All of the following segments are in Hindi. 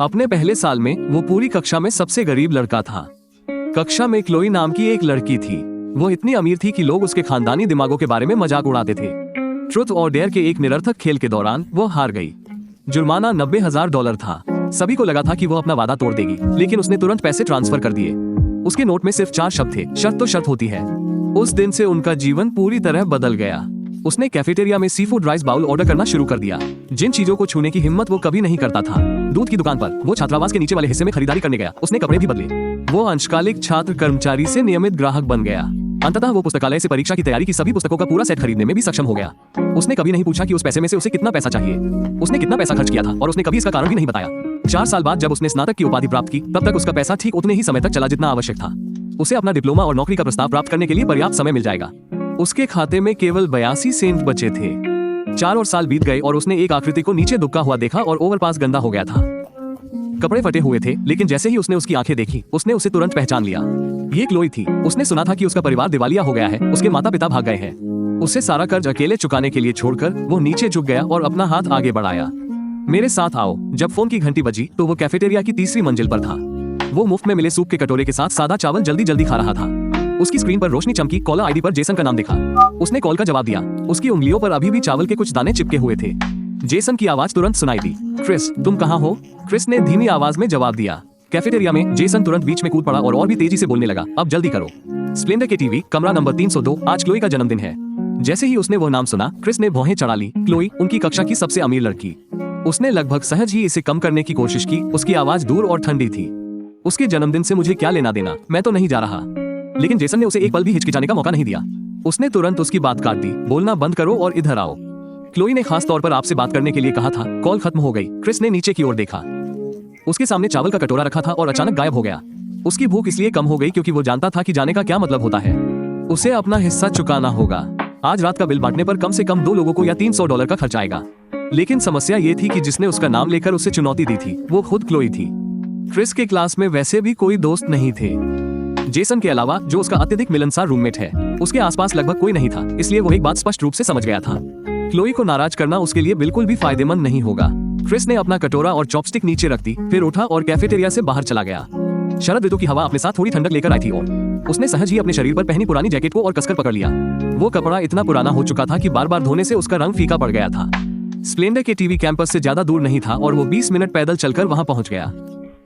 अपने पहले साल में वो पूरी कक्षा में सबसे गरीब लड़का था। कक्षा में क्लोई नाम की एक लड़की थी। वो इतनी अमीर थी कि लोग उसके खानदानी दिमागों के बारे में मजाक उड़ाते थे। ट्रुथ और डेयर के एक निरर्थक खेल के दौरान वो हार गई। जुर्माना $90,000 था। सभी को लगा था कि वो अपना वादा तोड़ देगी, लेकिन उसने तुरंत पैसे ट्रांसफर कर दिए। उसके नोट में सिर्फ 4 शब्द थे, शर्त तो शर्त होती है। उस दिन से उनका जीवन पूरी तरह बदल गया। उसने कैफेटेरिया में sea food rice bowl order करना शुरू कर दिया, जिन चीजों को छूने की हिम्मत वो कभी नहीं करता था। दूध की दुकान पर वो छात्रावास के नीचे वाले हिस्से में खरीदारी करने गया। उसने कपड़े भी बदले। वो अंशकालिक छात्र कर्मचारी से नियमित ग्राहक बन गया। अंततः वो पुस्तकालय से परीक्षा की तैयारी की सभी पुस्तकों का पूरा सेट खरीदने में भी सक्षम हो गया। उसने कभी नहीं पूछा कि उस पैसे में से उसे कितना पैसा चाहिए, उसने कितना पैसा खर्च किया था, और उसने कभी इसका कारण भी नहीं बताया। 4 साल बाद जब उसने स्नातक की उपाधि प्राप्त की, तब तक उसका पैसा ठीक उतने ही समय तक चला जितना आवश्यक था। उसे अपना डिप्लोमा और नौकरी का प्रस्ताव प्राप्त करने के लिए पर्याप्त समय मिल जाएगा। उसके खाते में केवल 82 सेंट बचे थे। 4 और साल बीत गए और उसने एक आकृति को नीचे दुबका हुआ देखा और ओवरपास गंदा हो गया था। कपड़े फटे हुए थे, लेकिन जैसे ही उसने उसकी आंखें देखी, उसने उसे तुरंत पहचान लिया। ये क्लोई थी। उसने सुना था कि उसका परिवार दिवालिया हो गया है, उसके माता पिता भाग गए हैं। उसे सारा कर्ज अकेले चुकाने के लिए छोड़कर वो नीचे झुक गया और अपना हाथ आगे बढ़ाया। मेरे साथ आओ। जब फोन की घंटी बजी तो वो कैफेटेरिया की 3री मंजिल पर था। वो मुफ्त में मिले सूप के कटोरे के साथ सादा चावल जल्दी जल्दी खा रहा था। उसकी स्क्रीन पर रोशनी चमकी। कॉलर आईडी पर जेसन का नाम दिखा। उसने कॉल का जवाब दिया। उसकी उंगलियों पर अभी भी चावल के कुछ दाने चिपके हुए थे। जेसन की आवाज तुरंत सुनाई दी। क्रिस, तुम कहाँ हो? क्रिस ने धीमी आवाज में जवाब दिया। कैफेटेरिया में जेसन तुरंत बीच में कूद पड़ा और भी तेजी से बोलने लगा, अब जल्दी करो। स्प्लेंडर के टीवी, कमरा नंबर 302। आज क्लोई का जन्मदिन है। जैसे ही उसने वो नाम सुना, क्रिस ने भौहें चढ़ा ली। क्लोई, उनकी कक्षा की सबसे अमीर लड़की। उसने लगभग सहज ही इसे कम करने की कोशिश की। उसकी आवाज दूर और ठंडी थी। उसके जन्मदिन से मुझे क्या लेना देना, मैं तो नहीं जा रहा। लेकिन जेसन ने उसे एक पल भी हिचकिचाने का मौका नहीं दिया। उसने तुरंत उसकी बात काट दी। बोलना बंद करो और इधर आओ। क्लोई ने खास तौर पर आपसे बात करने के लिए कहा था। कॉल खत्म हो गई। क्रिस ने नीचे की ओर देखा। उसके सामने चावल का कटोरा रखा था और अचानक गायब हो गया। उसकी भूख इसलिए कम हो गई क्योंकि वो जानता था कि जाने का क्या मतलब होता है। उसे अपना हिस्सा चुकाना होगा। आज रात का बिल बांटने पर कम से कम 2 लोगों को या $300 का खर्च आएगा। लेकिन समस्या ये थी कि जिसने उसका नाम लेकर उसे चुनौती दी थी, वो खुद क्लोई थी। क्रिस के क्लास में वैसे भी कोई दोस्त नहीं थे, जेसन के अलावा, जो उसका अत्यधिक मिलनसार रूममेट है। उसके आसपास लगभग कोई नहीं था, इसलिए वो एक बात स्पष्ट रूप से समझ गया था। क्लोई को नाराज करना उसके लिए बिल्कुल भी फायदेमंद नहीं होगा। क्रिस ने अपना कटोरा और चॉपस्टिक नीचे रख दी, फिर उठा और कैफेटेरिया से बाहर चला गया। शरद ऋतु की हवा अपने साथ थोड़ी ठंडक लेकर आई थी और उसने सहज ही अपने शरीर पर पहनी पुरानी जैकेट को और कसकर पकड़ लिया। वो कपड़ा इतना पुराना हो चुका था कि बार बार धोने से उसका रंग फीका पड़ गया था। स्प्लेंडर के टीवी कैंपस से ज्यादा दूर नहीं था और वो 20 मिनट पैदल चलकर वहां पहुंच गया।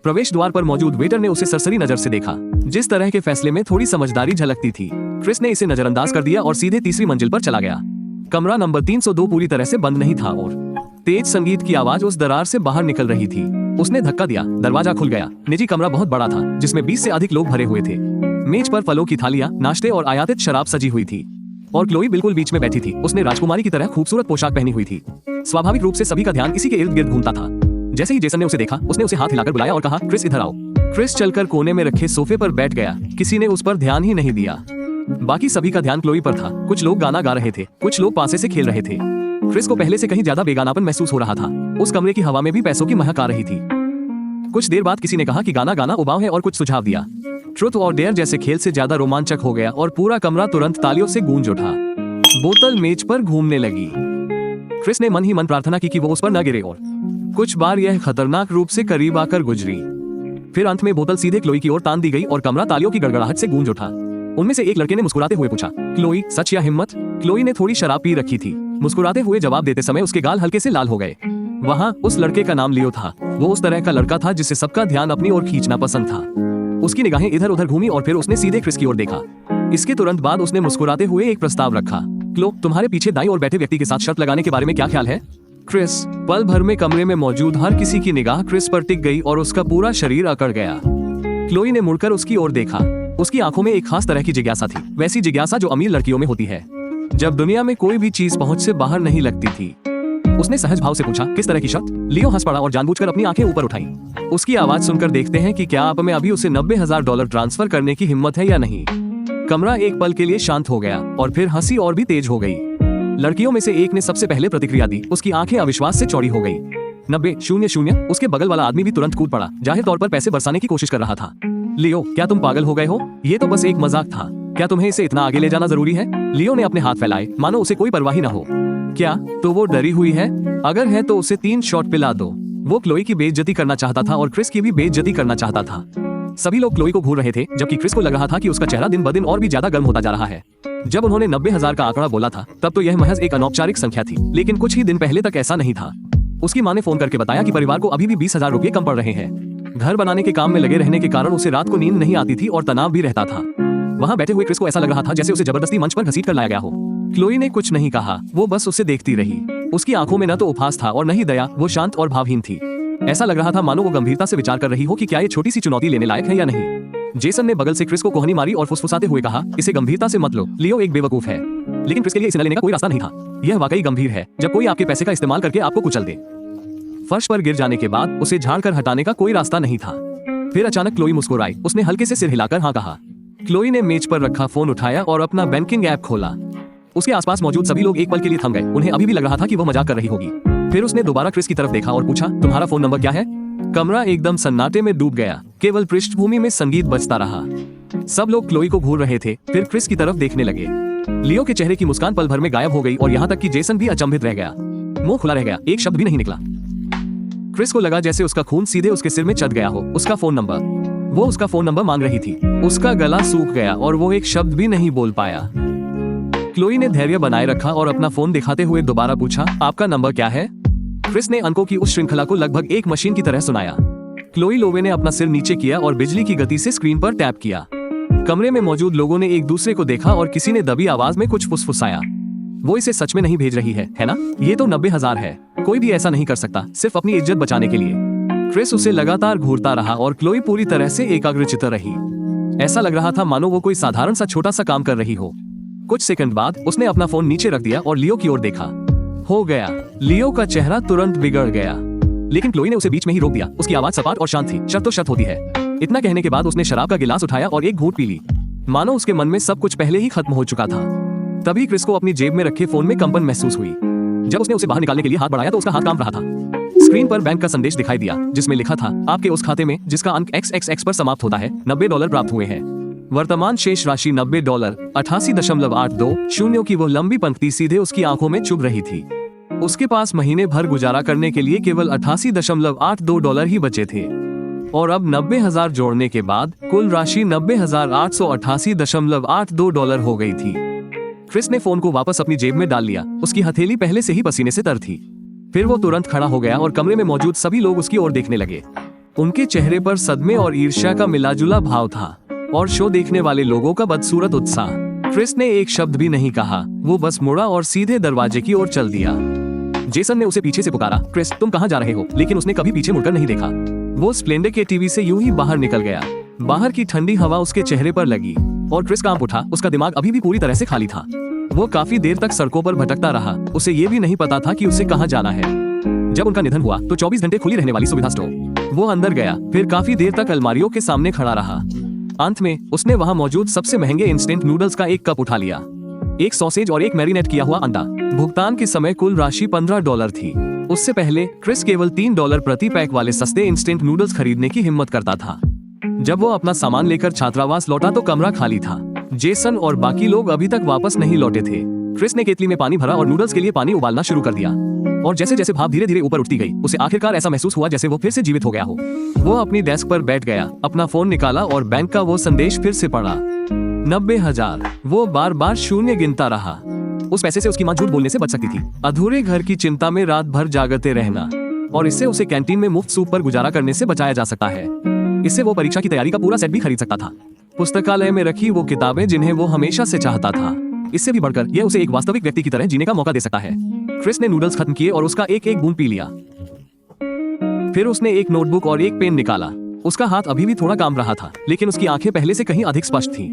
प्रवेश द्वार पर मौजूद वेटर ने उसे सरसरी नजर से देखा। जिस तरह के फैसले में थोड़ी समझदारी झलकती थी। क्रिस ने इसे नजरअंदाज कर दिया और सीधे 3री मंजिल पर चला गया। कमरा नंबर 302 पूरी तरह से बंद नहीं था और तेज संगीत की आवाज उस दरार से बाहर निकल रही थी। उसने धक्का दिया, दरवाजा खुल गया। निजी कमरा बहुत बड़ा था, जिसमें 20 से अधिक लोग भरे हुए थे। मेज पर फलों की थालियां, नाश्ते और आयातित शराब सजी हुई थी और क्लोई बिल्कुल बीच में बैठी थी। उसने राजकुमारी की तरह खूबसूरत पोशाक पहनी हुई थी। स्वाभाविक रूप से सभी का ध्यान इसी के इर्द गिर्द घूमता था। जैसे ही जेसन ने उसे देखा, उसने उसे हाथ हिलाकर बुलाया और कहा, क्रिस इधर आओ। क्रिस चलकर कोने में रखे सोफे पर बैठ गया। किसी ने उस पर ध्यान ही नहीं दिया। बाकी सभी का ध्यान क्लोई पर था। कुछ लोग गाना गा रहे थे, कुछ लोग पासे से खेल रहे थे। क्रिस को पहले से कहीं ज्यादा बेगानापन महसूस हो रहा था। उस कमरे की हवा में भी पैसों की महक आ रही थी। कुछ देर बाद किसी ने कहा कि गाना गाना उबाऊ है और कुछ सुझाव दिया। ट्रुथ और डेयर जैसे खेल से ज्यादा रोमांचक हो गया और पूरा कमरा तुरंत तालियों से गूंज उठा। बोतल मेज पर घूमने लगी। क्रिस ने मन ही मन प्रार्थना की कि वो उस पर न गिरे और कुछ बार यह खतरनाक रूप से करीब आकर गुजरी। फिर अंत में बोतल सीधे क्लोई की ओर तान दी गई और कमरा तालियों की गड़गड़ाहट से गूंज उठा। उनमें से एक लड़के ने मुस्कुराते हुए पूछा, क्लोई, सच या हिम्मत? क्लोई ने थोड़ी शराब पी रखी थी। मुस्कुराते हुए जवाब देते समय उसके गाल हल्के से लाल हो गए। वहाँ उस लड़के का नाम लियो था। वो उस तरह का लड़का था जिसे सबका ध्यान अपनी ओर खींचना पसंद था। उसकी निगाहें इधर उधर घूमी और फिर उसने सीधे क्रिस की ओर देखा। इसके तुरंत बाद उसने मुस्कुराते हुए एक प्रस्ताव रखा। क्लो, तुम्हारे पीछे दाईं ओर बैठे व्यक्ति के साथ शर्त लगाने के बारे में क्या ख्याल है? क्रिस, पल भर में कमरे में मौजूद हर किसी की निगाह क्रिस पर टिक गई और उसका पूरा शरीर अकड़ गया। क्लोई ने मुड़कर उसकी ओर देखा। उसकी आंखों में एक खास तरह की जिज्ञासा थी, वैसी जिज्ञासा जो अमीर लड़कियों में होती है, जब दुनिया में कोई भी चीज पहुंच से बाहर नहीं लगती थी। उसने सहज भाव से पूछा, किस तरह की शर्त? लियो हंस पड़ा और जानबूझकर अपनी आंखें ऊपर उठाई। उसकी आवाज सुनकर देखते हैं कि क्या आप में अभी उसे $90,000 ट्रांसफर करने की हिम्मत है या नहीं। कमरा एक पल के लिए शांत हो गया और फिर हंसी और भी तेज हो गई। लड़कियों में से एक ने सबसे पहले प्रतिक्रिया दी। उसकी आंखें अविश्वास से चौड़ी हो गई। 90,000। उसके बगल वाला आदमी भी तुरंत कूद पड़ा, जाहिर तौर पर पैसे बरसाने की कोशिश कर रहा था। लियो, क्या तुम पागल हो गए हो? ये तो बस एक मजाक था। क्या तुम्हें इसे इतना आगे ले जाना जरूरी है? लियो ने अपने हाथ फैलाए, मानो उसे कोई परवाह ही न हो। क्या तो वो डरी हुई है? अगर है तो उसे 3 शॉट पिला दो। वो क्लोई की बेइज्जती करना चाहता था और क्रिस की भी बेइज्जती करना चाहता था। सभी लोग क्लोई को घूर रहे थे, जबकि क्रिस को लग रहा था कि उसका चेहरा दिन ब दिन और भी ज्यादा गर्म होता जा रहा है। जब उन्होंने 90,000 का आंकड़ा बोला था, तब तो यह महज एक अनौपचारिक संख्या थी, लेकिन कुछ ही दिन पहले तक ऐसा नहीं था। उसकी माँ ने फोन करके बताया कि परिवार को अभी भी 20,000 रुपये कम पड़ रहे हैं। घर बनाने के काम में लगे रहने के कारण उसे रात को नींद नहीं आती थी और तनाव भी रहता था। वहाँ बैठे हुए क्रिस को ऐसा लग रहा था जैसे उसे जबरदस्ती मंच पर घसीट कर लाया गया हो। क्लोई ने कुछ नहीं कहा, वो बस उसे देखती रही। उसकी आंखों में न तो उपहास था और न ही दया, वो शांत और भावहीन थी। ऐसा लग रहा था मानो वो गंभीरता से विचार कर रही हो कि क्या ये छोटी सी चुनौती लेने लायक है या नहीं। जेसन ने बगल से क्रिस को कोहनी मारी और फुसफुसाते हुए कहा, इसे गंभीरता से मत लो, लियो एक बेवकूफ है। लेकिन क्रिस के लिए इसे न लेने का कोई रास्ता नहीं था। यह वाकई गंभीर है जब कोई आपके पैसे का इस्तेमाल करके आपको कुचल दे। फर्श पर गिर जाने के बाद उसे झाड़ कर हटाने का कोई रास्ता नहीं था। फिर अचानक क्लोई मुस्कुराई। उसने हल्के से सिर हिलाकर हाँ कहा। क्लोई ने मेज पर रखा फोन उठाया और अपना बैंकिंग ऐप खोला। उसके आसपास मौजूद सभी लोग एक पल के लिए थम गए। उन्हें अभी भी लग रहा था कि वह मजाक कर रही होगी। फिर उसने दोबारा क्रिस की तरफ देखा और पूछा, तुम्हारा फोन नंबर क्या है? कमरा एकदम सन्नाटे में डूब गया। केवल पृष्ठभूमि में संगीत बजता रहा। सब लोग क्लोई को घूर रहे थे, फिर क्रिस की तरफ देखने लगे। लियो के चेहरे की मुस्कान पल भर में गायब हो गई और यहाँ तक कि जेसन भी अचंभित रह गया। मुंह खुला रह गया, एक शब्द भी नहीं निकला। क्रिस को लगा जैसे उसका खून सीधे उसके सिर में चढ़ गया हो। उसका फोन नंबर, वो उसका फोन नंबर मांग रही थी। उसका गला सूख गया और वो एक शब्द भी नहीं बोल पाया। क्लोई ने धैर्य बनाए रखा और अपना फोन दिखाते हुए दोबारा पूछा, आपका नंबर क्या है? क्रिस ने अंकों की उस श्रृंखला को लगभग एक मशीन की तरह सुनाया। क्लोई लोवे ने अपना सिर नीचे किया और बिजली की गति से स्क्रीन पर टैप किया। कमरे में मौजूद लोगों ने एक दूसरे को देखा और किसी ने दबी आवाज में कुछ फुसफुसाया। वो इसे सच में नहीं भेज रही है ना? ये तो 90,000 है। कोई भी ऐसा नहीं कर सकता, सिर्फ अपनी इज्जत बचाने के लिए। क्रिस उसे लगातार घूरता रहा और क्लोई पूरी तरह से एकाग्रचित्त रही। ऐसा लग रहा था मानो वो कोई साधारण सा छोटा सा काम कर रही हो। कुछ सेकंड बाद उसने अपना फोन नीचे रख दिया और लियो की ओर देखा। हो गया। लियो का चेहरा तुरंत बिगड़ गया, लेकिन क्लोई ने उसे बीच में ही रोक दिया। उसकी आवाज सपाट और शांत थी। शर्त तो शर्त होती है। इतना कहने के बाद उसने शराब का गिलास उठाया और एक घूंट पी ली, मानो उसके मन में सब कुछ पहले ही खत्म हो चुका था। तभी क्रिस को अपनी जेब में रखे फोन में कंपन महसूस हुई। जब उसने उसे बाहर निकालने के लिए हाथ बढ़ाया तो उसका हाथ कांप रहा था। स्क्रीन पर बैंक का संदेश दिखाई दिया, जिसमें लिखा था, आपके उस खाते में जिसका अंक XXX पर समाप्त होता है, $90 प्राप्त हुए हैं। वर्तमान शेष राशि $90, 88.82 शून्यों की वो लंबी पंक्ति सीधे उसकी आंखों में चुभ रही थी। उसके पास महीने भर गुजारा करने के लिए केवल $88.82 ही बचे थे और अब 90,000 जोड़ने के बाद कुल राशि $90,888.82 हो गई थी। क्रिस ने फोन को वापस अपनी जेब में डाल लिया। उसकी हथेली पहले से ही पसीने से तर थी। फिर वो तुरंत खड़ा हो गया और कमरे में मौजूद सभी लोग उसकी ओर देखने लगे। उनके चेहरे पर सदमे और ईर्ष्या का मिलाजुला भाव था और शो देखने वाले लोगों का बदसूरत उत्साह। क्रिस ने एक शब्द भी नहीं कहा। वो बस मुड़ा और सीधे दरवाजे की ओर चल दिया। जेसन ने उसे पीछे से पुकारा, क्रिस तुम कहाँ जा रहे हो? लेकिन उसने कभी पीछे मुड़कर नहीं देखा। वो स्प्लेंडर के टीवी से यूं ही बाहर निकल गया। बाहर की ठंडी हवा उसके चेहरे पर लगी और क्रिस कांप उठा। उसका दिमाग अभी भी पूरी तरह से खाली था। वो काफी देर तक सड़कों पर भटकता रहा। उसे ये भी नहीं पता था कि उसे कहाँ जाना है। जब उनका निधन हुआ तो 24 घंटे खुली रहने वाली सुविधा स्टोर। वो अंदर गया, फिर काफी देर तक अलमारियों के सामने खड़ा रहा। अंत में उसने वहाँ मौजूद सबसे महंगे इंस्टेंट नूडल्स का एक कप उठा लिया, एक सॉसेज और एक मैरिनेट किया हुआ अंडा। भुगतान के समय कुल राशि $15 थी। उससे पहले क्रिस केवल $3 प्रति पैक वाले सस्ते इंस्टेंट नूडल्स खरीदने की हिम्मत करता था। जब वो अपना सामान लेकर छात्रावास लौटा तो कमरा खाली था। जेसन और बाकी लोग अभी तक वापस नहीं लौटे थे। क्रिस ने केतली में पानी भरा और नूडल्स के लिए पानी उबालना शुरू कर दिया और जैसे जैसे भाप धीरे धीरे ऊपर उठती गई, उसे आखिरकार ऐसा महसूस हुआ जैसे वो फिर से जीवित हो गया हो। वो अपनी डेस्क पर बैठ गया, अपना फोन निकाला और बैंक का वो संदेश फिर से पढ़ा। 90,000। वो बार बार शून्य गिनता रहा। उस पैसे से उसकी माँ झूठ बोलने से बच सकती थी। अधूरे घर की चिंता में रात भर जागते रहना और इससे उसे कैंटीन में मुफ्त सूप पर गुजारा करने से बचाया जा सकता है। इससे वो परीक्षा की तैयारी का पूरा सेट भी खरीद सकता था। पुस्तकालय में रखी वो किताबें जिन्हें वो हमेशा से चाहता था। इससे भी बढ़कर यह उसे एक वास्तविक व्यक्ति की तरह जीने का मौका दे सकता है। क्रिस ने नूडल्स खत्म किए और उसका एक एक बूंद पी लिया। फिर उसने एक नोटबुक और एक पेन निकाला। उसका हाथ अभी भी थोड़ा काम रहा था, लेकिन उसकी आंखें पहले से कहीं अधिक स्पष्ट थीं।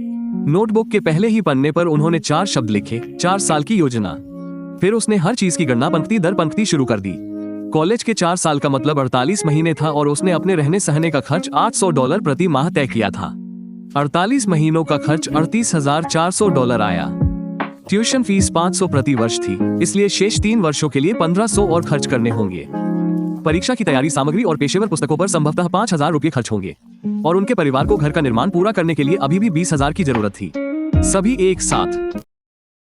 नोटबुक के पहले ही पन्ने पर उन्होंने 4 शब्द लिखे, 4 साल की योजना। फिर उसने हर चीज की गणना पंक्ति दर पंक्ति शुरू कर दी। कॉलेज के 4 साल का मतलब 48 महीने था और उसने अपने रहने सहने का खर्च $800 प्रति माह तय किया था। 48 महीनों का खर्च $38,400 आया। ट्यूशन फीस 500 प्रति वर्ष थी, इसलिए शेष 3 वर्षों के लिए 1500 और खर्च करने होंगे। परीक्षा की तैयारी सामग्री और पेशेवर पुस्तकों पर संभवतः 5,000 रुपये खर्च होंगे और उनके परिवार को घर का निर्माण पूरा करने के लिए अभी भी 20,000 की जरूरत थी। सभी एक साथ।